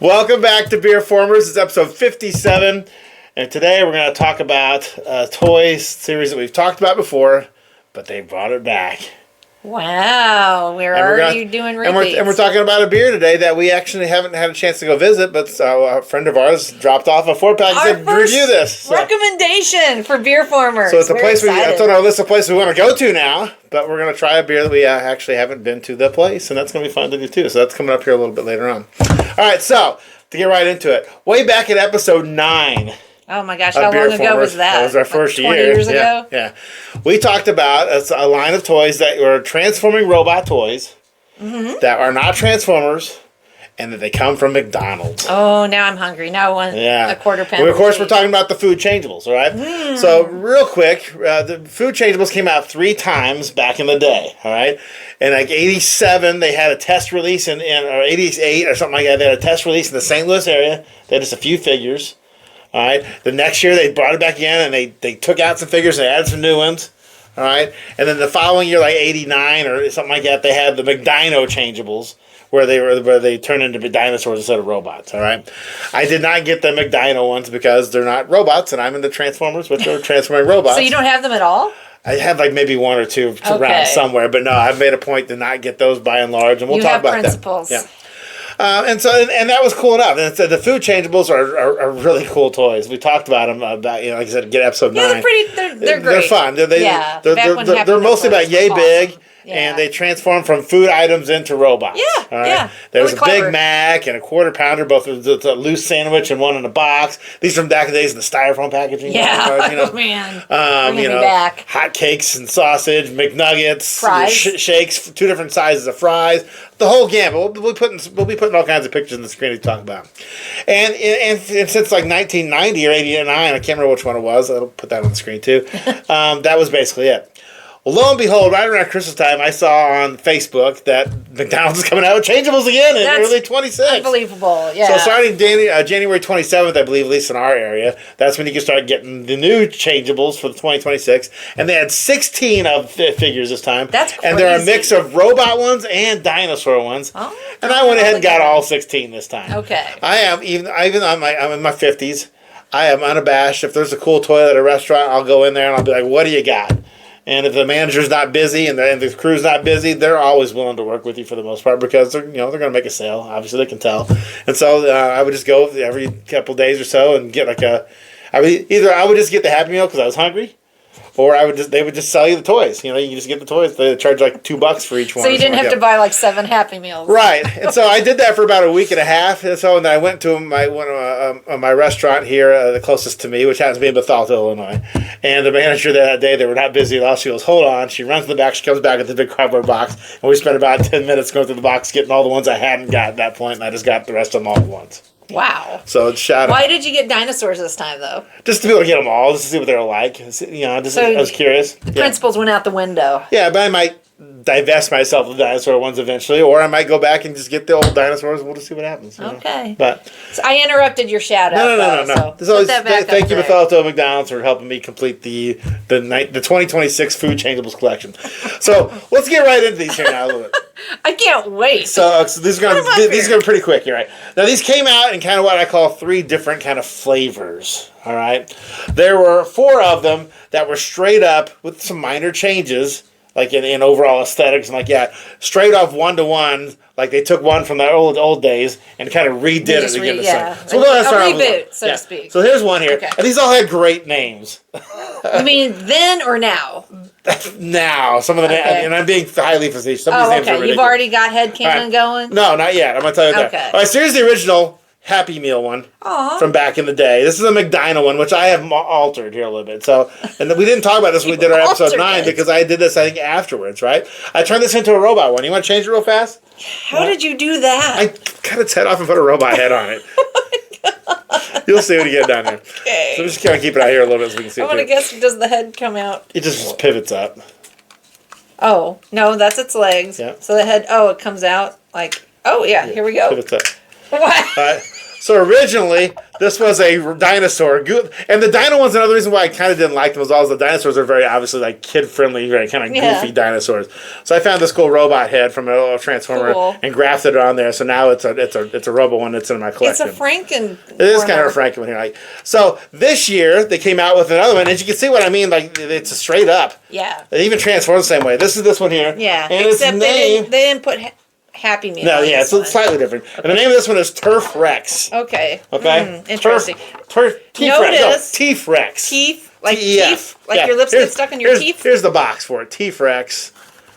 Welcome back to BeerFormers. It's episode 57, and today we're going to talk about a toy series that we've talked about before, but they brought it back. Wow, we're already doing repeats. And we're talking about a beer today that we actually haven't had a chance to go visit, but a friend of ours dropped off a 4-pack and said, review this. So. Recommendation for BeerFormers. So it's a place it's on our list of places we want to go to now, but we're going to try a beer that we actually haven't been to the place, and that's going to be fun to do too. So that's coming up here a little bit later on. All right, so to get right into it, way back in episode 9. Oh my gosh, how long ago was that? That was our first year. 20 years ago? Yeah. We talked about a line of toys that were transforming robot toys that are not Transformers and that they come from McDonald's. Oh, now I'm hungry. Now I want a quarter pound. Well, of course, we're talking about the Food Changeables, all right? So, real quick, the Food Changeables came out 3 times back in the day, all right? In like 87, they had a test release, or 88 or something like that. They had a test release in the St. Louis area. They had just a few figures. All right. The next year they brought it back again and they took out some figures and added some new ones. All right. And then the following year, like 89 or something like that, they had the McDino Changeables where they turn into dinosaurs instead of robots. All right. I did not get the McDino ones because they're not robots and I'm into Transformers, which are transforming robots. So you don't have them at all? I have like maybe 1 or 2 around somewhere, but no, I've made a point to not get those by and large, and we'll talk about principles. that. Yeah. And that was cool enough. And so the Food Changeables are really cool toys. We talked about them like I said, get episode 9. They're great. They're fun. They're mostly about yay big. Yeah. And they transform from food items into robots. Yeah, all right? Yeah. There's a Big Mac and a quarter pounder, both a loose sandwich and one in a box. These from back in the days in the styrofoam packaging. Yeah, man. Back. Hot cakes and sausage, McNuggets, fries, shakes, 2 different sizes of fries, the whole gamut. We'll be putting all kinds of pictures on the screen to talk about. And since like 1990 or 89, I can't remember which one it was. I'll put that on the screen too. That was basically it. Well, lo and behold, right around Christmas time, I saw on Facebook that McDonald's is coming out with Changeables again in early 26. Unbelievable, yeah. So starting January 27th, I believe, at least in our area, that's when you can start getting the new Changeables for the 2026. And they had 16 of figures this time. That's crazy. And they're a mix of robot ones and dinosaur ones. Oh, and I went ahead and got all 16 this time. Okay. I'm in my 50s. I am unabashed. If there's a cool toy at a restaurant, I'll go in there and I'll be like, what do you got? And if the manager's not busy and the crew's not busy, they're always willing to work with you for the most part because they're going to make a sale. Obviously, they can tell. And so I would just go every couple of days or so and get I would just get the Happy Meal because I was hungry, or they would just sell you the toys. You can just get the toys. They charge like $2 for each one. So you didn't have to buy like 7 Happy Meals. Right. And so I did that for about a week and a half. And so then I went to my restaurant here, the closest to me, which happens to be in Bethalto, Illinois. And the manager that day, they were not busy at all. She goes, hold on. She runs in the back. She comes back with the big cardboard box. And we spent about 10 minutes going through the box, getting all the ones I hadn't got at that point, and I just got the rest of them all at once. Wow. So it's shout out. Why did you get dinosaurs this time, though? Just to be able to get them all, just to see what they were like. I was curious. The principles went out the window. Yeah, but I might divest myself of the dinosaur ones eventually, or I might go back and just get the old dinosaurs and we'll just see what happens. Okay. But so I interrupted your shout out. No. So thank you, Bethalto McDonald's, for helping me complete the 2026 Food Changeables collection. So let's get right into these here now a little bit. I can't wait. So these are going to be pretty quick. You're right. Now these came out in kind of what I call 3 different kind of flavors. All right. There were 4 of them that were straight up with some minor changes, like in overall aesthetics and like straight off 1-to-1, like they took one from the old days and kind of redid it to give it some. So a reboot, so to speak. So here's one here, and these all had great names. You mean then or now? Now, some of the and I'm being highly facetious. Some of these names are ridiculous. You've already got headcanon going? No, not yet. I'm gonna tell you that. All right, so here's the original Happy Meal one from back in the day. This is a McDino one, which I have altered here a little bit. So, and we didn't talk about this when we did our episode 9 because I did this, I think, afterwards, right? I turned this into a robot one. You want to change it real fast? How did you do that? I cut its head off and put a robot head on it. You'll see when you get down there. Okay. So just kind of keep it out here a little bit so we can see it. I want to guess, does the head come out? It just pivots up. Oh, no, that's its legs. Yeah. So the head, it comes out like, here we go. Pivots up. What? So originally, this was a dinosaur. And the dino one's another reason why I kind of didn't like them was all the dinosaurs are very obviously like kid-friendly, very kind of goofy dinosaurs. So I found this cool robot head from a little Transformer and grafted it on there. So now it's a robo one that's in my collection. It's a Franken. It is kind of a Franken one here. Like, so this year, they came out with another one. And you can see what I mean. Like, it's a straight up. Yeah. It even transforms the same way. This is this one here. Yeah. And except its name... they didn't put... Happy Meal. No, yeah, it's slightly different. Okay. And the name of this one is Turf Rex. Okay. Okay. Interesting. Teef Rex. Teeth, like T-E-F. teeth, like your lips get stuck in your teeth. Here's the box for it. Teef Rex.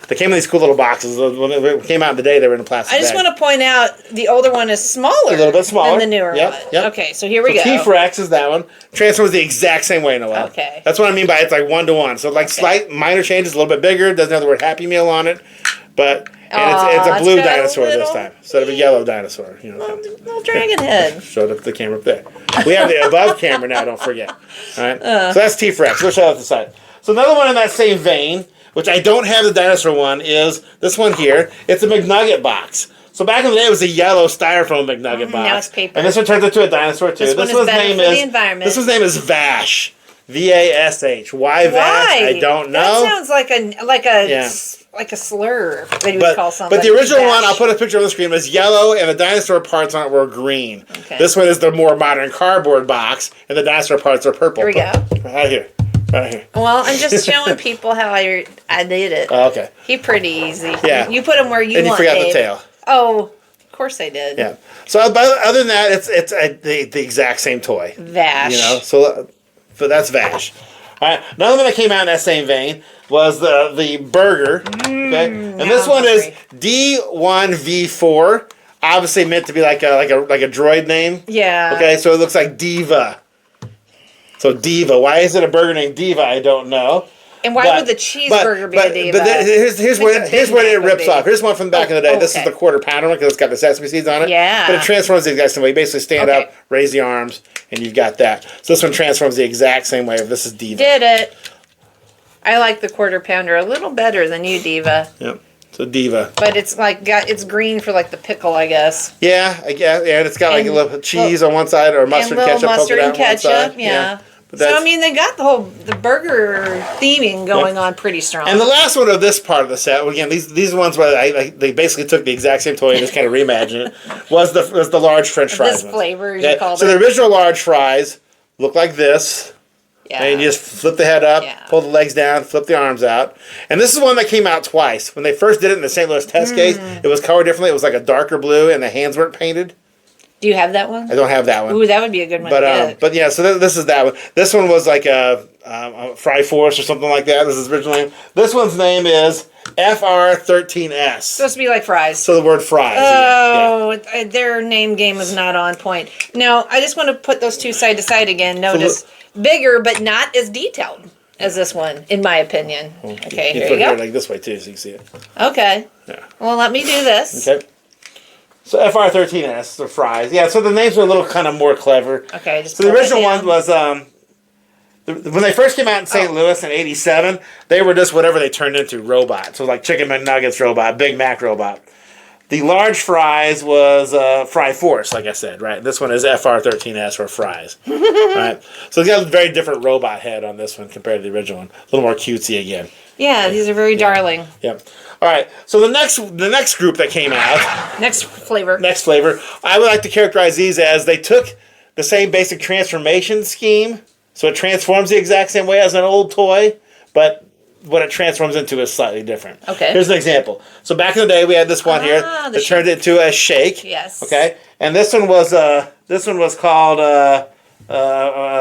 They came in these cool little boxes. When they came out in the day, they were in a plastic I just bag. want to point out the older one is smaller. A little bit smaller than the newer one. Yep. Okay, so here we go. Teef Rex is that one. Transforms the exact same way, Noelle. Okay. That's what I mean by it's like 1-to-1. So like slight minor changes, a little bit bigger. Doesn't have the word Happy Meal on it, but. And it's a blue dinosaur this time instead of a yellow dinosaur. You know, little dragon head. Showed up the camera up there. We have the above camera now. Don't forget. All right. So that's Teef Rex. We'll show that to the side. So another one in that same vein, which I don't have the dinosaur one, is this one here. It's a McNugget box. So back in the day, it was a yellow styrofoam McNugget box. Now it's paper. And this one turns into a dinosaur too. This one's better for the environment. This one's name is Vash. V-A-S-H. Why Vash? I don't know. That sounds like a slur that you would call something. But the original one, I'll put a picture on the screen, was yellow, and the dinosaur parts on it were green. Okay. This one is the more modern cardboard box, and the dinosaur parts are purple. Here we go. Right here. Right here. Well, I'm just showing people how I did it. Oh, okay. He's pretty easy. Yeah. You put him where you want, and you forgot Dave. the tail. Oh, of course I did. Yeah. So other than that, it's the exact same toy. Vash. You know, so that's Vash. All right. Another one that came out in that same vein was the burger. Okay, and this one is D1V4. Obviously meant to be like a droid name. Yeah. Okay, so it looks like Diva. So Diva. Why is it a burger named Diva? I don't know. And why would the cheeseburger be a Diva? But here's where it rips off. Here's one from back in the day. Okay. This is the quarter pounder one because it's got the sesame seeds on it. Yeah. But it transforms the exact same way. You basically stand up, raise the arms, and you've got that. So this one transforms the exact same way. This is Diva. Did it. I like the quarter pounder a little better than you, Diva. Yep. So Diva. But it's it's green for like the pickle, I guess. Yeah, I guess. Yeah, and it's got like a little cheese on one side or mustard and ketchup. Mustard and ketchup, yeah. So I mean, they got the burger theming going on pretty strong. And the last one of this part of the set, again, these ones where they basically took the exact same toy and just kind of reimagined it, was the large French fries. This flavor, you call it. So the original large fries look like this. Yeah. And you just flip the head up, pull the legs down, flip the arms out. And this is one that came out twice. When they first did it in the St. Louis test case, it was colored differently. It was like a darker blue, and the hands weren't painted. Do you have that one? I don't have that one. Ooh, that would be a good one. But yeah, so this is that one. This one was like a Fry Force or something like that. This is original name. This one's name is FR13S. Supposed to be like fries. So the word fries. Oh, their name game is not on point. Now, I just want to put those two side to side again. Notice bigger, but not as detailed as this one, in my opinion. Okay, here you go. It like this way too, so you can see it. Okay. Yeah. Well, let me do this. Okay. So FR13S, the fries. Yeah, so the names were a little kind of more clever. Okay, just so the original one was when they first came out in St. Louis in '87, they were just whatever they turned into, robots. So like Chicken McNuggets robot, Big Mac robot. The large fries was Fry Force, like I said, right? This one is FR13S or fries. Right? So it's got a very different robot head on this one compared to the original one. A little more cutesy again. Yeah, these are very darling. Yep. All right. So the next group that came out. Next flavor. I would like to characterize these as they took the same basic transformation scheme, so it transforms the exact same way as an old toy, but what it transforms into is slightly different. Okay. Here's an example. So back in the day, we had this one here that turned it into a shake. Yes. Okay. And this one was called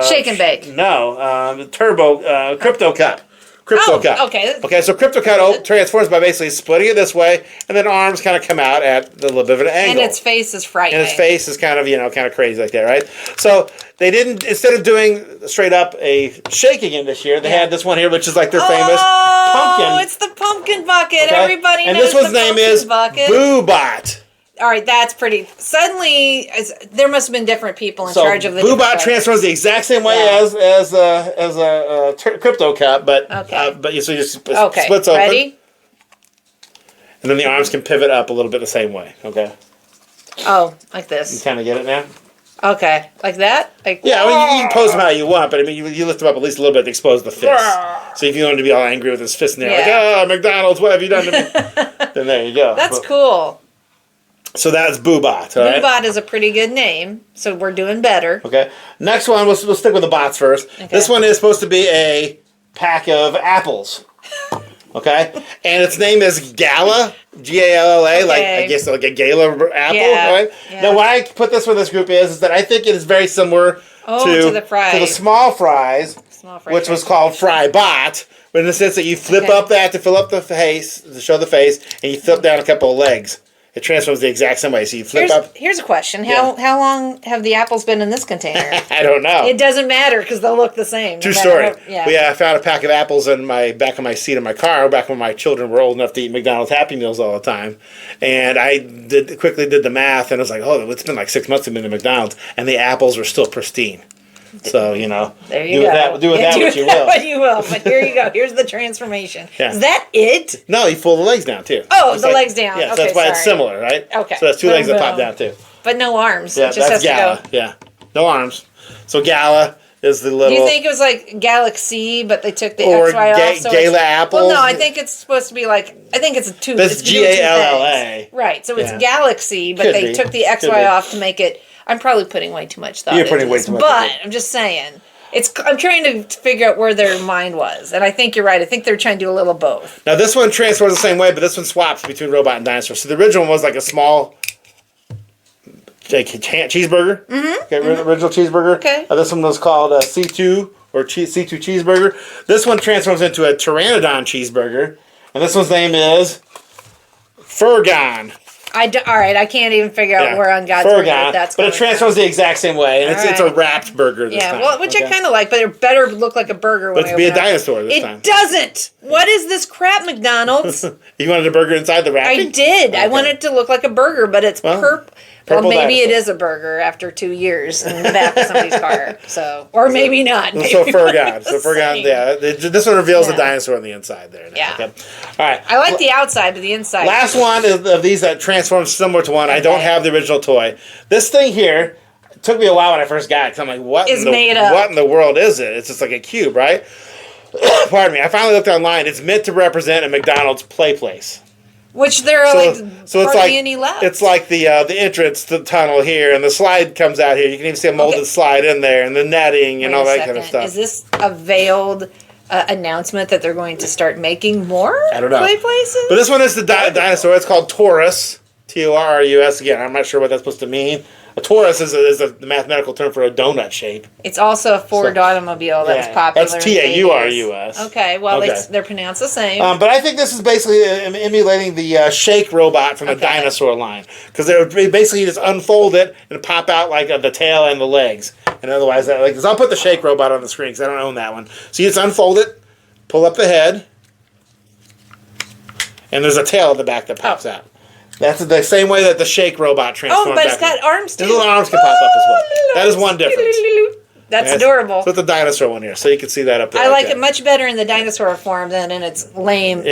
Shake and Bake. No, Turbo Crypto Cup. Crypto Cup. Okay. Okay, so Crypto Cup transforms by basically splitting it this way, and then arms kind of come out at a little bit of an angle. And its face is frightening. And its face is kind of crazy like that, right? So they didn't, instead of doing straight up a shake again this year, they had this one here, which is like their famous pumpkin. Oh, it's the pumpkin bucket. Okay? Everybody knows. And this one's name is Boobot. All right, that's pretty. Suddenly, there must have been different people in charge of the. Boobot transforms the exact same way as a Crypto Cup, but you just splits open. Ready? And then the arms can pivot up a little bit the same way. Okay. Oh, like this. You kind of get it now. Okay, like that? Like Yeah, I mean, you can pose them how you want, but I mean, you lift them up at least a little bit to expose the fist. So if you wanted to be all angry with his fist in there, like, oh, McDonald's, what have you done to me? Then there you go. That's cool. So that's Boobot. All right? Boobot is a pretty good name, so we're doing better. Okay. Next one, we'll stick with the bots first. Okay. This one is supposed to be a pack of apples. Okay, and its name is Gala, Galla, like I guess like a Gala apple, right? Yeah. Now, why I put this with this group is that I think it is very similar to the small fries, which was called Fry Bot, but in the sense that you flip up that to fill up the face, to show the face, and you flip down a couple of legs. It transforms the exact same way. So you flip up. Here's a question: How long have the apples been in this container? I don't know. It doesn't matter because they'll look the same. True story. I found a pack of apples in my back of my seat in my car back when my children were old enough to eat McDonald's Happy Meals all the time, and I quickly did the math and I was like, oh, it's been like 6 months I've been to McDonald's, and the apples were still pristine. So, there you go. Do with that what you will. What you will. But here you go. Here's the transformation. Yeah. Is that it? No, you pull the legs down too. Oh, the legs down. Yeah, so that's why it's similar, right? Okay. So that's two legs that pop down too. But no arms. Yeah, it just that's Gala. Yeah, no arms. So Gala is the little. Do you think it was like Galaxy, but they took the XY off? So Gala apples? Well, no, I think it's supposed to be like, I think it's a two. That's Galla. Right, so it's Galaxy, but they took the XY off to make it. I'm probably putting way too much thought into this, but I'm just saying. I'm trying to figure out where their mind was, and I think you're right. I think they're trying to do a little of both. Now this one transforms the same way, but this one swaps between robot and dinosaur. So the original one was like a small cheeseburger. Mm-hmm. Okay, original cheeseburger. Okay. This one was called C2 or C2 cheeseburger. This one transforms into a pteranodon cheeseburger, and this one's name is Furgon. All right, I can't even figure out where on God's earth that's going. But it transforms the exact same way, and it's a wrapped burger this time. Well, which I kind of like, but it better look like a burger. But to be a dinosaur this time. It doesn't. What is this crap, McDonald's? You wanted a burger inside the wrapping? I did. Okay. I wanted it to look like a burger, but it's purple. Well, maybe it is a burger after 2 years in the back of somebody's car. So, or maybe not. Maybe so Furgon. This one reveals the dinosaur on the inside there. Now. Yeah. Okay. All right. I like the outside, but the inside. Last one of these that transforms similar to one. I don't have the original toy. This thing here, it took me a while when I first got it. Cause I'm like, what in the world is it? It's just like a cube, right? Pardon me. I finally looked online. It's meant to represent a McDonald's play place. Which there are hardly any left. It's like the entrance to the tunnel here, and the slide comes out here. You can even see a molded slide in there, and the netting and all that kind of stuff. Is this a veiled announcement that they're going to start making more play places? But this one is the dinosaur. It's called Taurus. Torus. Again, I'm not sure what that's supposed to mean. A torus is a mathematical term for a donut shape. It's also a Ford automobile that was popular. That's Taurus. Okay, well, they're pronounced the same. But I think this is basically emulating the shake robot from the dinosaur line. Because they basically just unfold it and pop out like the tail and the legs. And otherwise, I'll put the shake robot on the screen because I don't own that one. So you just unfold it, pull up the head, and there's a tail at the back that pops out. That's the same way that the shake robot transforms. Oh, but it's got arms too. The little arms can pop up as well. That is one difference. That's adorable. So it's the dinosaur one here, so you can see that up there. I like it much better in the dinosaur form than in its lame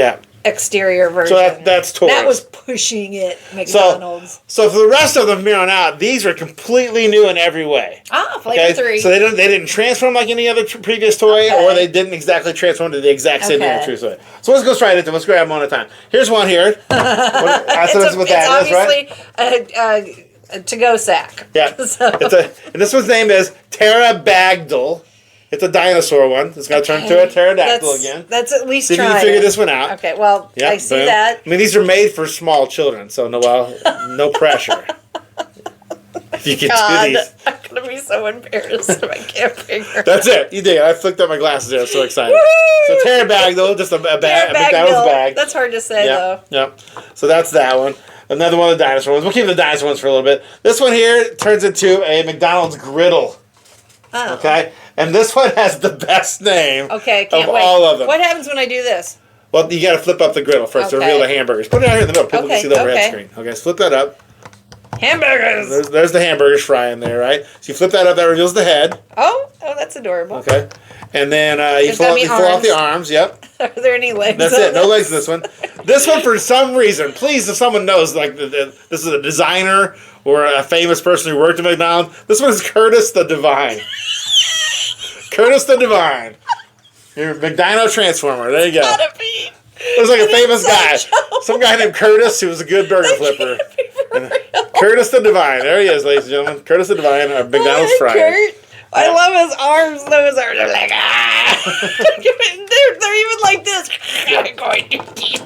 exterior version. So that's Taurus. That was pushing it, McDonald's. So for the rest of them from here on out, these are completely new in every way. Flavor 3. So they didn't transform like any other previous toy, or they didn't exactly transform to the exact same true toy. So let's go straight into them. Let's grab them one at a time. Here's one here. It's obviously a to-go sack. Yeah. And this one's name is Pterodactyl. It's a dinosaur one. It's going to turn into a pterodactyl again. That's at least trying. So you can figure this one out. Okay, well, I see that. I mean, these are made for small children, so no pressure. If you can do these. I'm going to be so embarrassed if I can't figure it. That's it. You did. I flicked up my glasses there. I'm so excited. Woo! So pterodactyl, just a McDonald's bag. That's hard to say, though. Yep. So that's that one. Another one of the dinosaur ones. We'll keep the dinosaur ones for a little bit. This one here turns into a McDonald's griddle. Oh. Okay? And this one has the best name of all of them. What happens when I do this? Well, you got to flip up the griddle first to reveal the hamburgers. Put it out here in the middle. People can see the overhead screen. Okay, so flip that up. Hamburgers! There's the hamburgers frying there, right? So you flip that up. That reveals the head. Oh, that's adorable. Okay. And then you pull out the arms. Yep. Are there any legs? That's it. No legs in this one. This one, for some reason, please, if someone knows, like this is a designer or a famous person who worked at McDonald's, this one is Curtis the Divine. Curtis the Divine. Your McDino Transformer. There you go. There's like a famous guy. Some guy named Curtis who was a good burger flipper. Curtis the Divine. There he is, ladies and gentlemen. Curtis the Divine, our McDonald's fryer. Kurt. I love his arms. Those are like, they're even like this.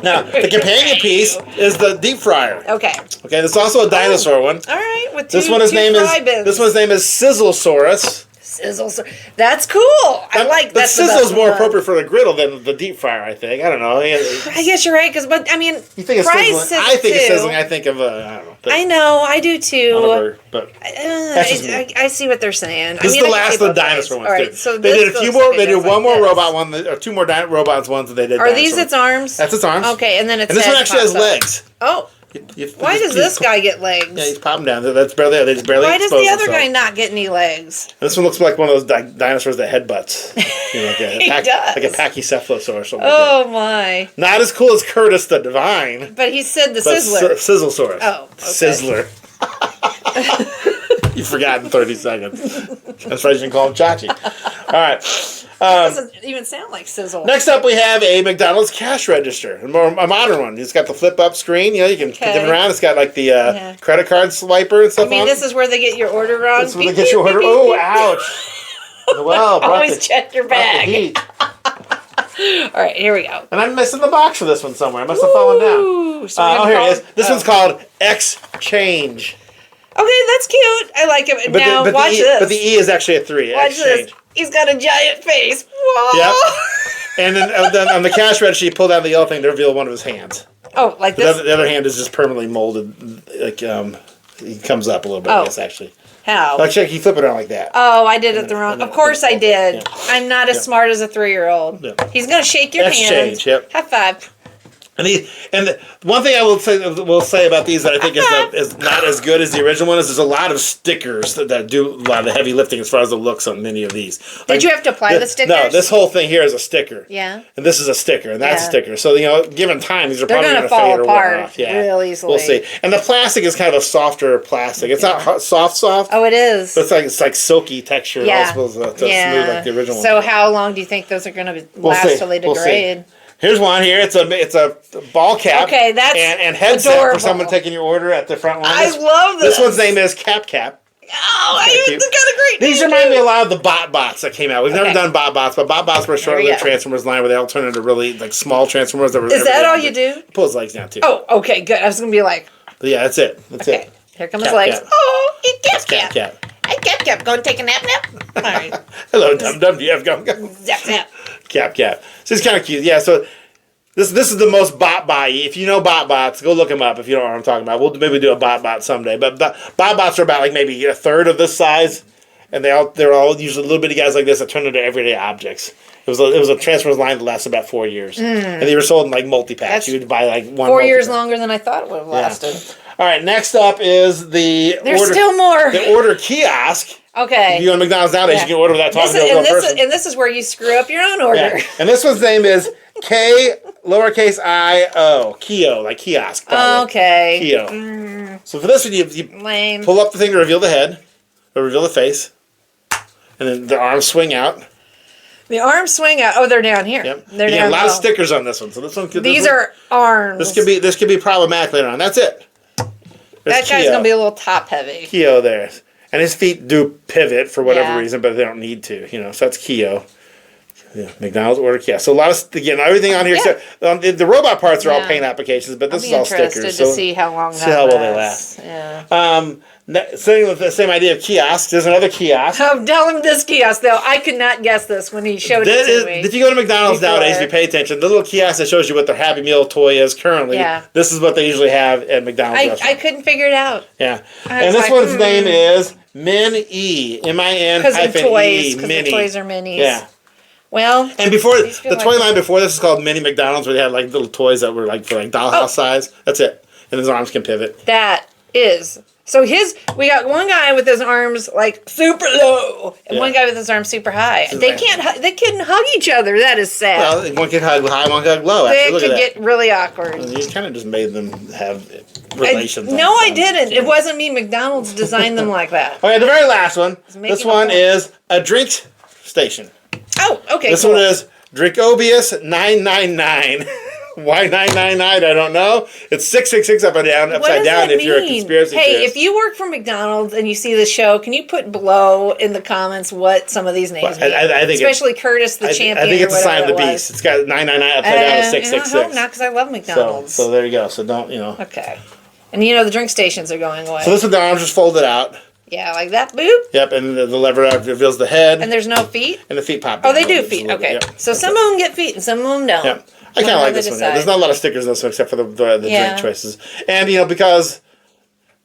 Now, the companion piece is the deep fryer. Okay. Okay, this is also a dinosaur one. All right, with This one's name is Sizzlesaurus. Sizzle. That's cool. I like that. The sizzle's more appropriate for the griddle than the deep fryer, I think. I don't know. I guess you're right, but I mean, you think of sizzling. I think of sizzling. I think of I don't know. I know, I do too. But I see what they're saying. This is the last of the dinosaur ones. All right, so they did a few more. They did one more robot one, or two more robots ones that they did. Are these its arms? That's its arms. Okay, and then this one actually has legs. Oh. Why does this guy get legs? Yeah, he's popping down. That's barely. They just barely. Why does the other guy not get any legs? This one looks like one of those dinosaurs that headbutts. Like a pachycephalosaur or something. Oh my! Not as cool as Curtis the Divine. But he said the Sizzler. Sizzlesaurus. Oh, okay. Sizzler. You forgot in 30 seconds. That's why you can call him Chachi. All right. It doesn't even sound like sizzle. Next up, we have a McDonald's cash register, a modern one. It's got the flip-up screen. You can flip it around. It's got like the credit card swiper and stuff. This is where they get your order on. This is where they get your order. Oh, ouch! Well, always check your bag. All right, here we go. And I'm missing the box for this one somewhere. I must have fallen down. So here it is. This one's called Exchange. Okay, that's cute. I like it. Now, watch this. But the E is actually a 3. Watch Exchange. this. He's got a giant face. Whoa. Yep. And then on the cash register, you pull down the yellow thing to reveal one of his hands. Oh, like this? The other hand is just permanently molded. Like, he comes up a little bit, I guess, actually. How? Like, check, you flip it around like that. Oh, I did it the wrong. Of course I did. Yeah. I'm not as smart as a 3-year-old. Yeah. He's going to shake your hand. Exchange, yep. High five. And one thing I will say about these that I think is not as good as the original one is there's a lot of stickers that do a lot of the heavy lifting as far as the looks on many of these. Did you have to apply the stickers? No, this whole thing here is a sticker. Yeah. And this is a sticker, and that's a sticker. So, given time, these are probably going to fall fade apart or off. Yeah. real easily. We'll see. And the plastic is kind of a softer plastic. It's not soft. Oh, it is. But it's like silky texture. Yeah. It's smooth like the original one. So how long do you think those are going to last till they degrade? Here's one here. It's a ball cap. Okay, that's and headset adorable. for someone taking your order at the front line. I love this. This one's name is Cap. Oh, it's got a great name. These remind me a lot of the bots that came out. We've never done bots, but bots were a short-lived Transformers line where they all turned into really like small Transformers. Is that all you do? Pull his legs down too. Oh, okay, good. I was gonna be like. But yeah, that's it. That's it. Here come his legs. Oh, it's Cap. Hey, Cap. Go and take a nap. All right. Hello, Dum. Do you have gum? Zap. Cap. So it's kind of cute. Yeah. So. This is the most bot-y. If you know bots, go look them up if you don't know what I'm talking about. We'll maybe do a bot someday. But bots are about like maybe a third of this size, and they're all usually little bitty guys like this that turn into everyday objects. It was a Transformers line that lasted about 4 years, and they were sold in like multi-packs. You would buy like one. 4 years longer than I thought it would have lasted. Yeah. All right, next up is There's still more. The order kiosk. Okay. If you go to McDonald's nowadays, you can order without talking to a real person. And this is where you screw up your own order. Yeah. And this one's name is K_I_O. Kio, like kiosk. Probably. Okay. Kio. So for this one, you pull up the thing to reveal the head, or reveal the face, and then the arms swing out. The arms swing out. Oh, they're down here. Yep. They're down. A lot of stickers on this one. So this one. These are arms. This could be problematic later on. That's it. That guy's gonna be a little top heavy. Kio there. And his feet do pivot for whatever reason, but they don't need to, So that's Kio. Yeah, McDonald's order kiosk. So a lot of everything on here. Yeah. So, the robot parts are all paint applications, but this is all stickers. I'm interested to see how long well they last. Yeah. Same with the same idea of kiosks. There's another kiosk. Oh, tell him this kiosk though. I could not guess this when he showed it to me. If you go to McDonald's nowadays, if you pay attention, the little kiosk that shows you what their Happy Meal toy is currently. Yeah. This is what they usually have at McDonald's. I couldn't figure it out. Yeah. And this one's name is Min-E. M-I-N-hyphen-E. Because the toys are minis. Yeah. Well, and before the toy line before this is called Mini McDonald's, where they had like little toys that were like for like dollhouse size. That's it, and his arms can pivot. That is. So we got one guy with his arms like super low, and one guy with his arms super high. They couldn't hug each other. That is sad. Well, one could hug high, one could hug low. It could get really awkward. You kind of just made them have relations. No, I didn't. It wasn't me. McDonald's designed them like that. Okay, the very last one. This one is a drink station. Oh, okay. This one is Drinkobius 999. Why 999? I don't know. It's 666 upside down if you're a conspiracy theorist. Hey, if you work for McDonald's and you see the show, can you put below in the comments what some of these names mean? I think especially Curtis the champion. I think it's a sign of the beast. It's got 999 upside down to 666. I hope not, because I love McDonald's. So there you go. So don't, Okay. And the drink stations are going away. So this one, the arms just folded out. Yeah, like that, boop. Yep, and the lever reveals the head. And there's no feet? And the feet pop down. Oh, they do feet. Okay. Yep. So some of them get feet and some of them don't. Yep. I kind of like this one. There's not a lot of stickers in this one except for the drink choices. And, because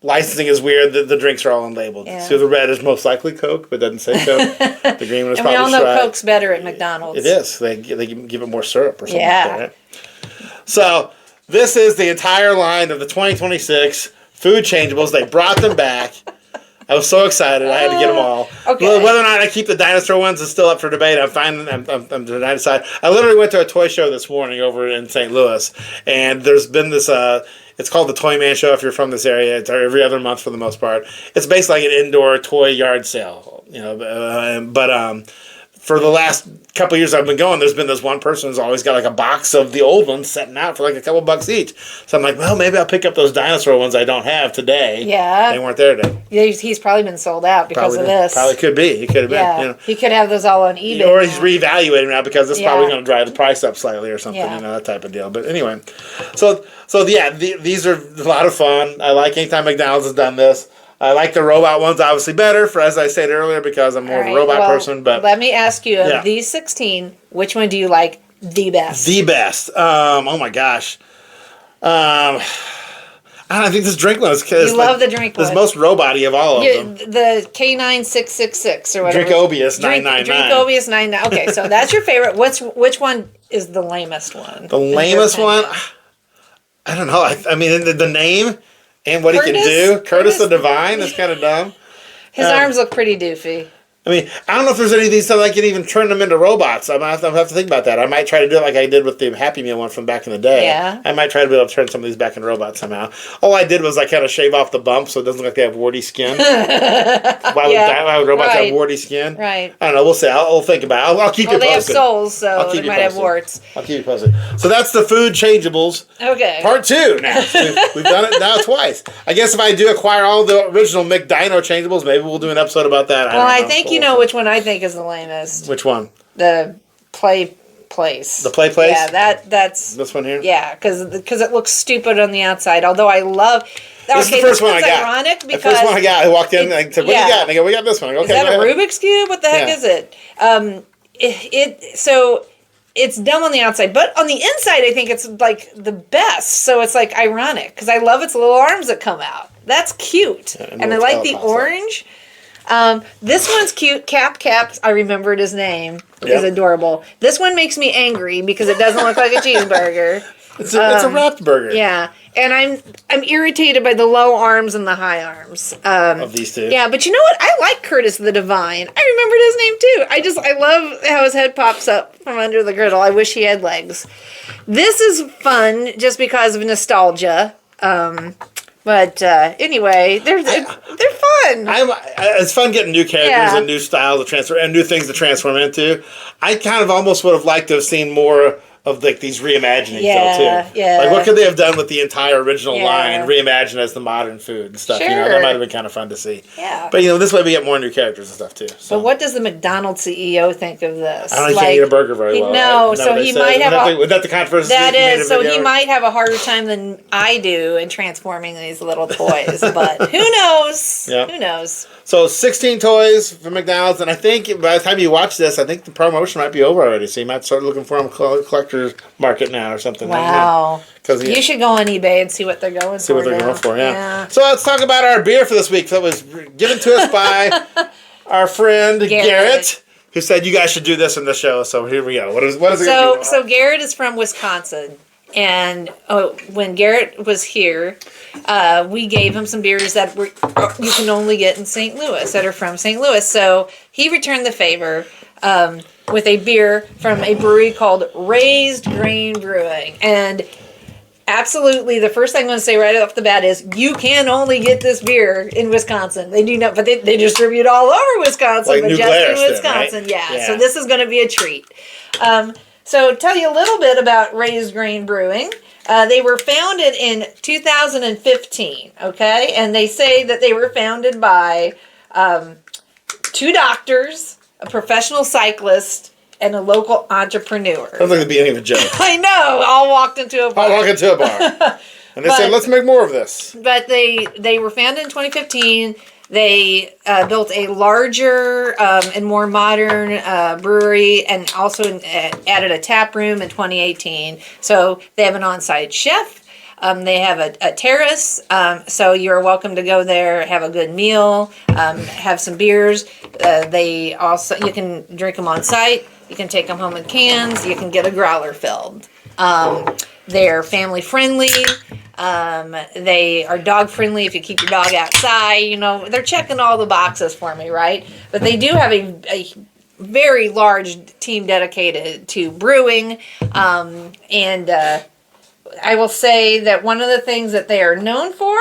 licensing is weird, the drinks are all unlabeled. Yeah. So the red is most likely Coke, but it doesn't say Coke. The green one is probably Sprite. And we all know Coke's better at McDonald's. It is. They give it more syrup or something like that, right? So this is the entire line of the 2026 Food Changeables. They brought them back. I was so excited. I had to get them all. Okay. Well, whether or not I keep the dinosaur ones is still up for debate. I'm trying to decide. I literally went to a toy show this morning over in St. Louis, and there's been this. It's called the Toy Man Show. If you're from this area, it's every other month for the most part. It's basically like an indoor toy yard sale, but for the last couple of years I've been going, there's been this one person who's always got like a box of the old ones setting out for like a couple bucks each. So I'm like, well, maybe I'll pick up those dinosaur ones I don't have today. Yeah. They weren't there today. Yeah, he's probably been sold out because of this. Probably could be. He could have been. He could have those all on eBay. Or he's reevaluating now because it's probably going to drive the price up slightly or something, that type of deal. But anyway, so these are a lot of fun. I like anytime McDonald's has done this. I like the robot ones obviously better, as I said earlier, because I'm more of a robot person. But let me ask you, of these 16, which one do you like the best? The best. Oh my gosh. I think this drink one is because you love the drink one. It's most robot-y of all of them. The K9666 or whatever. Drinkobius 999. Drinkobius 999. Okay, so that's your favorite. Which one is the lamest one? The lamest one? I don't know. I mean, the name. And what he can do. Curtis the Divine is kind of dumb. His arms look pretty doofy. I mean, I don't know if there's any of these that I can even turn them into robots. I might have to think about that. I might try to do it like I did with the Happy Meal one from back in the day. Yeah. I might try to be able to turn some of these back into robots somehow. All I did was I kind of shave off the bump so it doesn't look like they have warty skin. Why would robots have warty skin? Right. I don't know. We'll see. I'll think about it. I'll keep you posted. They have souls, so they might have warts. I'll keep you posted. So that's the Food Changeables. Okay. Part 2 now. We've done it now twice. I guess if I do acquire all the original McDino Changeables, maybe we'll do an episode about that. Well, I think you know which one I think is the lamest. Which one? The Play Place. The Play Place? Yeah, that's... This one here? Yeah, because it looks stupid on the outside, although I love... This is the first one I got. Ironic because... The first one I got, I walked in and I said, what do you got? And they go, we got this one. I go, okay, is that a Rubik's Cube? What the heck is it? So... It's dumb on the outside, but on the inside, I think it's like the best. So it's like ironic because I love its little arms that come out. That's cute, and I like the orange. This one's cute. Cap. I remembered his name. He's adorable. This one makes me angry because it doesn't look like a cheeseburger. It's a wrapped burger. Yeah, and I'm irritated by the low arms and the high arms of these two. Yeah, but you know what? I like Curtis the Divine. I remembered his name too. I love how his head pops up from under the griddle. I wish he had legs. This is fun just because of nostalgia. But anyway, they're fun. It's fun getting new characters and new styles to transfer and new things to transform into. I kind of almost would have liked to have seen more of like these reimaginings though too. Yeah. Like what could they have done with the entire original line reimagined as the modern food and stuff? Sure. That might have been kind of fun to see. Yeah. But this way we get more new characters and stuff too. So. But what does the McDonald's CEO think of this? I don't know, he can't eat a burger very well. No, right? So he might have was that the controversy? That is, so he might have a harder time than I do in transforming these little toys. But who knows? Yeah. Who knows? So 16 toys from McDonald's, and I think by the time you watch this, I think the promotion might be over already. So you might start looking for them collector's market now or something. Wow! Because you should go on eBay and see what they're going for. See what they're going for, yeah. So let's talk about our beer for this week. That was given to us by our friend Garrett, who said you guys should do this in the show. So here we go. What is it? So Garrett is from Wisconsin. And when Garrett was here, we gave him some beers that you can only get in St. Louis, that are from St. Louis. So he returned the favor with a beer from a brewery called Raised Grain Brewing. And absolutely, the first thing I'm going to say right off the bat is you can only get this beer in Wisconsin. They do not, but they distribute all over Wisconsin, like but New just Glarus in Wisconsin. Then, right? Yeah, so this is going to be a treat. So tell you a little bit about Raised Grain Brewing. They were founded in 2015, okay? And they say that they were founded by 2 doctors, a professional cyclist, and a local entrepreneur. Sounds like the beginning of a joke. I know. All walked into a bar. And they said, let's make more of this. But they were founded in 2015. They built a larger and more modern brewery, and also added a tap room in 2018. So they have an on-site chef. They have a terrace, so you're welcome to go there, have a good meal, have some beers. You can drink them on site. You can take them home in cans. You can get a growler filled. They're family friendly. They are dog friendly if you keep your dog outside. You know, they're checking all the boxes for me, right? But they do have a very large team dedicated to brewing. And I will say that one of the things that they are known for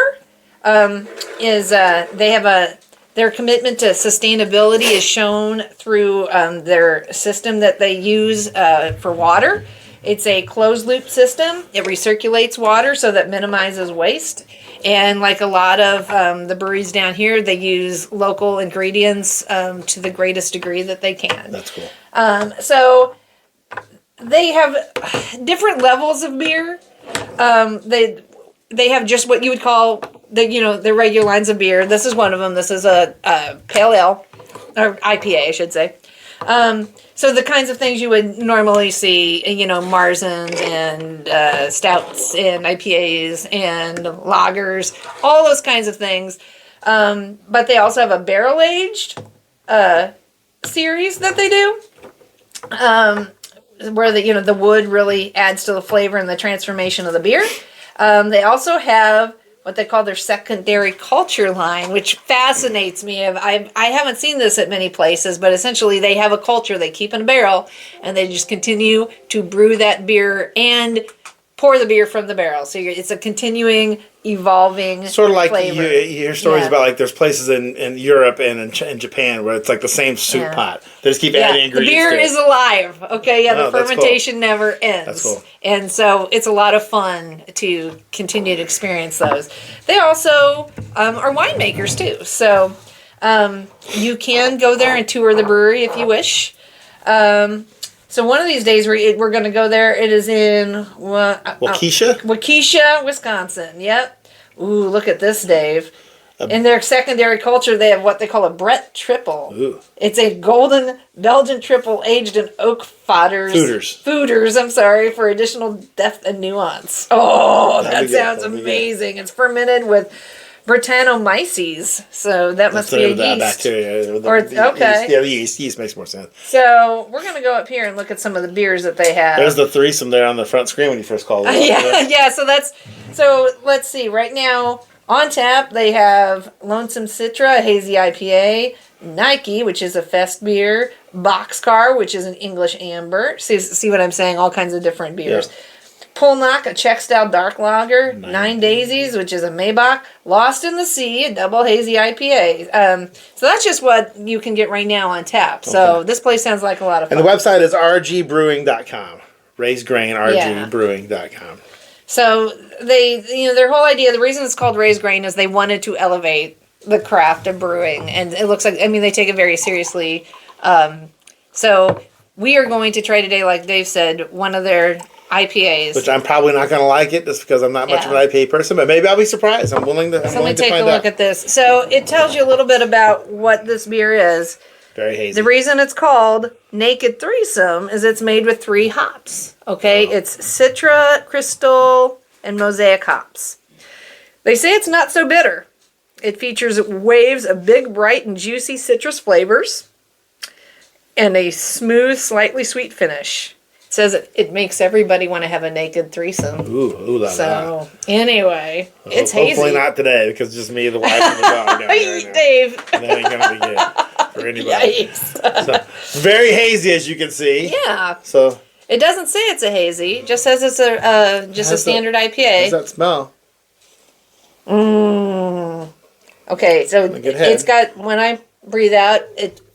is they have their commitment to sustainability is shown through their system that they use for water. It's a closed loop system. It recirculates water so that minimizes waste. And like a lot of the breweries down here, they use local ingredients to the greatest degree that they can. That's cool. So they have different levels of beer. They have just what you would call the regular lines of beer. This is one of them. This is a pale ale, or IPA, I should say. So the kinds of things you would normally see, Marzens and stouts and IPAs and lagers, all those kinds of things. But they also have a barrel-aged series that they do, where the wood really adds to the flavor and the transformation of the beer. They also have what they call their secondary culture line, which fascinates me. I haven't seen this at many places, but essentially they have a culture they keep in a barrel, and they just continue to brew that beer and pour the beer from the barrel. So it's a continuing, evolving sort of like flavor. you hear stories about like there's places in Europe and in Japan where it's like the same soup pot. They just keep adding ingredients. The beer to it. is alive. Okay, the fermentation never ends. That's cool. And so it's a lot of fun to continue to experience those. They also are winemakers too. So you can go there and tour the brewery if you wish. So one of these days we're going to go there. It is in Waukesha, Wisconsin. Yep. Ooh, look at this, Dave. In their secondary culture, they have what they call a Brett Triple. Ooh. It's a golden Belgian triple aged in oak foeders, I'm sorry, for additional depth and nuance. Oh, that sounds amazing. It's fermented with Brettanomyces, so that must be a yeast. Bacteria. Okay. The yeast makes more sense. So we're going to go up here and look at some of the beers that they have. There's the threesome there on the front screen when you first called it. Yeah. So let's see. Right now on tap they have Lonesome Citra, a hazy IPA, Nike, which is a fest beer, Boxcar, which is an English amber. See what I'm saying? All kinds of different beers. Yeah. Polnock, a Czech style dark lager, Nine Daisies, which is a Maybach, Lost in the Sea, a double hazy IPA. So that's just what you can get right now on tap. So this place sounds like a lot of fun. And the website is rgbrewing.com. Raised Grain, rgbrewing.com. So their whole idea, the reason it's called Raised Grain is they wanted to elevate the craft of brewing. And it looks like, they take it very seriously. So we are going to try today, like Dave said, one of their IPAs. Which I'm probably not going to like it just because I'm not much of an IPA person, but maybe I'll be surprised. I'm willing to find out. So let me take a look at this. So it tells you a little bit about what this beer is. Very hazy. The reason it's called Naked Threesome is it's made with 3 hops. Okay? Oh. It's Citra, Crystal, and Mosaic hops. They say it's not so bitter. It features waves of big, bright, and juicy citrus flavors and a smooth, slightly sweet finish. It says it makes everybody want to have a naked threesome. Ooh, la, so anyway, it's hazy. Hopefully not today, because it's just me, the wife, and the dog down there. Dave. And that ain't gonna be good for anybody. So, very hazy, as you can see. Yeah. So it doesn't say it's a hazy. It just says it's a standard IPA. How does that smell? Okay, so it's got, when I breathe out,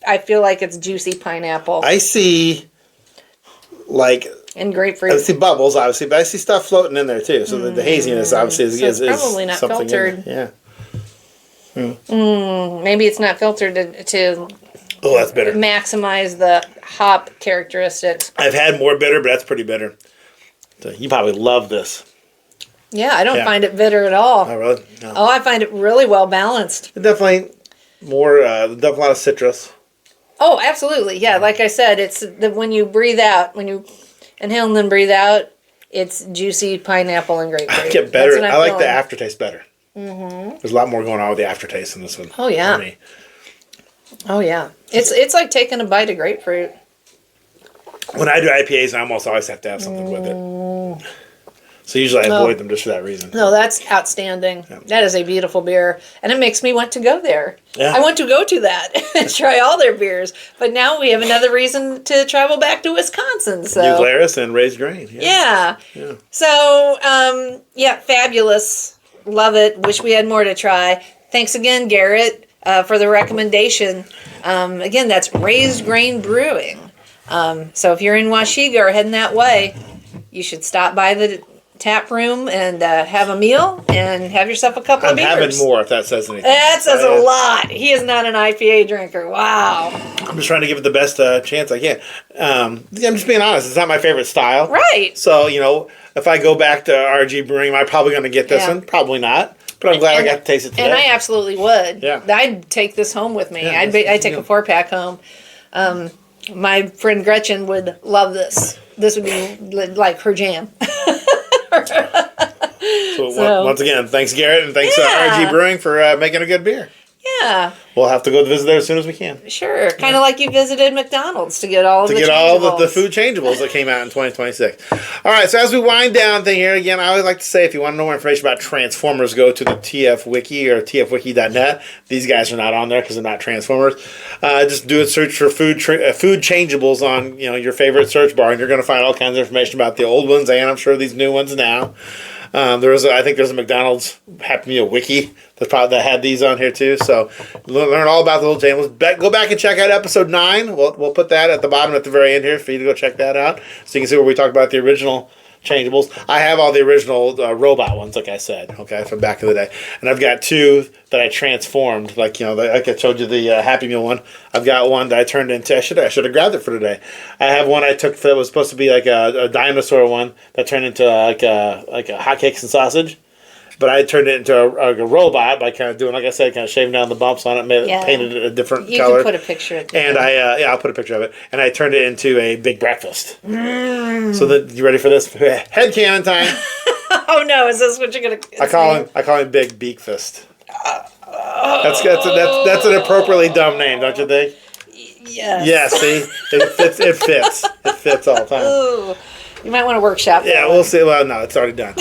I feel like it's juicy pineapple. I see, and grapefruit. I see bubbles, obviously, but I see stuff floating in there too. So the haziness, obviously, is probably not something filtered. Yeah. Maybe it's not filtered to that's bitter. Maximize the hop characteristics. I've had more bitter, but that's pretty bitter. So you probably love this. Yeah, I don't find it bitter at all. Oh, really? No. Oh, I find it really well balanced. Definitely more, definitely a lot of citrus. Oh, absolutely. Yeah, like I said, it's when you breathe out, when you inhale and then breathe out, it's juicy pineapple and grapefruit. I get better. I like the aftertaste better. Mm-hmm. There's a lot more going on with the aftertaste in this one. Oh, yeah. For me. Oh, yeah. It's like taking a bite of grapefruit. When I do IPAs, I almost always have to have something with it. So usually I avoid them just for that reason. No, that's outstanding. Yeah. That is a beautiful beer. And it makes me want to go there. Yeah. I want to go to that and try all their beers. But now we have another reason to travel back to Wisconsin. So. New Glarus and Raised Grain. Yeah. So, fabulous. Love it. Wish we had more to try. Thanks again, Garrett, for the recommendation. Again, that's Raised Grain Brewing. So if you're in Washega or heading that way, you should stop by the tap room and have a meal and have yourself a couple of beers. I'm having more, if that says anything. That says a lot. He is not an IPA drinker. Wow. I'm just trying to give it the best chance I can. I'm just being honest. It's not my favorite style. Right. So, if I go back to RG Brewing, am I probably going to get this one? Probably not. But I'm glad I got to taste it today. And I absolutely would. Yeah. I'd take this home with me. I'd take a 4-pack home. My friend Gretchen would love this. This would be like her jam. So once again, thanks Garrett, and thanks RG Brewing for making a good beer. Yeah. We'll have to go visit there as soon as we can. Sure. Kind of like you visited McDonald's to get all the Food Changeables that came out in 2026. All right, so as we wind down thing here, again, I always like to say, if you want to know more information about Transformers, go to the TF Wiki or tfwiki.net. These guys are not on there because they're not Transformers. Just do a search for Food Changeables on your favorite search bar, and you're going to find all kinds of information about the old ones, and I'm sure these new ones now. I think there's a McDonald's Happy Meal wiki that had these on here too. So learn all about the little Changeables. Go back and check out episode 9. We'll put that at the bottom at the very end here for you to go check that out, so you can see where we talked about the original Changeables. I have all the original robot ones, like I said, from back in the day, and I've got 2 that I transformed. Like I showed you the Happy Meal one. I've got one that I turned into. I should have grabbed it for today. I have one I took that was supposed to be like a dinosaur one that turned into like a hotcakes and sausage. But I turned it into a robot by kind of doing, like I said, kind of shaving down the bumps on it, painted it a different color. You can put a picture of it. And I'll put a picture of it. And I turned it into a big breakfast. So you ready for this? Headcanon time. Oh no, is this what you're gonna? I call him Big Beak Fist. That's an appropriately dumb name, don't you think? Yes. Yeah. See, it fits all the time. Ooh, you might want to workshop. Yeah, we'll see. Well, no, it's already done.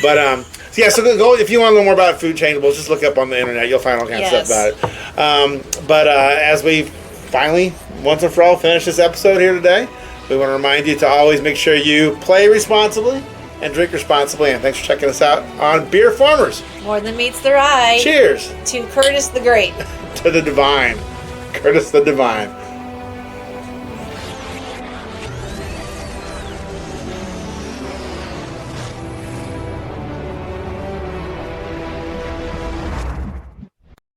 But so go if you want to learn more about Food Changeables, just look up on the internet. You'll find all kinds of stuff about it. But as we finally, once and for all, finish this episode here today, we want to remind you to always make sure you play responsibly and drink responsibly. And thanks for checking us out on BeerFormers. More than meets their eye. Cheers to Curtis the Great. To the divine, Curtis the Divine.